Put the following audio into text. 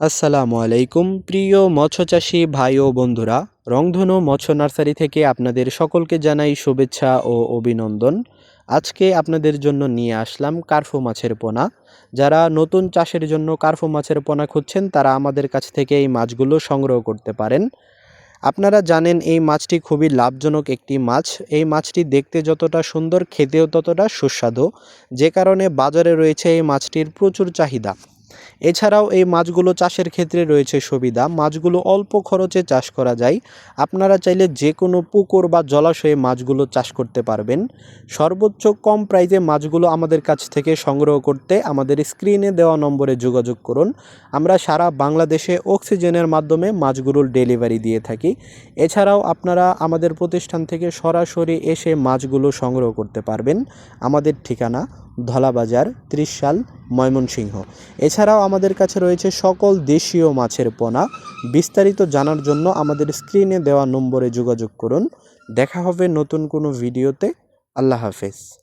আসসালামু আলাইকুম প্রিয় মৎস্যচাষী ভাই ও বন্ধুরা, রংধনু মৎস্য নার্সারি থেকে আপনাদের সকলকে জানাই শুভেচ্ছা ও অভিনন্দন। আজকে আপনাদের জন্য নিয়ে আসলাম কার্ফু মাছের পোনা। যারা নতুন চাষের জন্য কার্ফু মাছের পোনা খুঁজছেন তারা আমাদের কাছ থেকে এই মাছগুলো সংগ্রহ করতে পারেন। আপনারা জানেন এই মাছটি খুবই লাভজনক একটি মাছ। এই মাছটি দেখতে যতটা সুন্দর, খেতেও ততটা সুস্বাদু, যে কারণে বাজারে রয়েছে এই মাছটির প্রচুর চাহিদা। এছাড়াও এই মাছগুলো চাষের ক্ষেত্রে রয়েছে সুবিধা, মাছগুলো অল্প খরচে চাষ করা যায়। আপনারা চাইলে যে কোনো পুকুর বা জলাশয়ে মাছগুলো চাষ করতে পারবেন। সর্বোচ্চ কম প্রাইসে মাছগুলো আমাদের কাছ থেকে সংগ্রহ করতে আমাদের স্ক্রিনে দেওয়া নম্বরে যোগাযোগ করুন। আমরা সারা বাংলাদেশে অক্সিজেনের মাধ্যমে মাছগুলোর ডেলিভারি দিয়ে থাকি। এছাড়াও আপনারা আমাদের প্রতিষ্ঠান থেকে সরাসরি এসে মাছগুলো সংগ্রহ করতে পারবেন। আমাদের ঠিকানা ধলাবাজার, ত্রিশাল, ময়মনসিংহ। এছাড়াও আমাদের কাছে রয়েছে সকল দেশীয় মাছের পোনা। বিস্তারিত জানার জন্য আমাদের স্ক্রিনে দেওয়া নম্বরে যোগাযোগ করুন। দেখা হবে নতুন কোনো ভিডিওতে। আল্লাহ হাফেজ।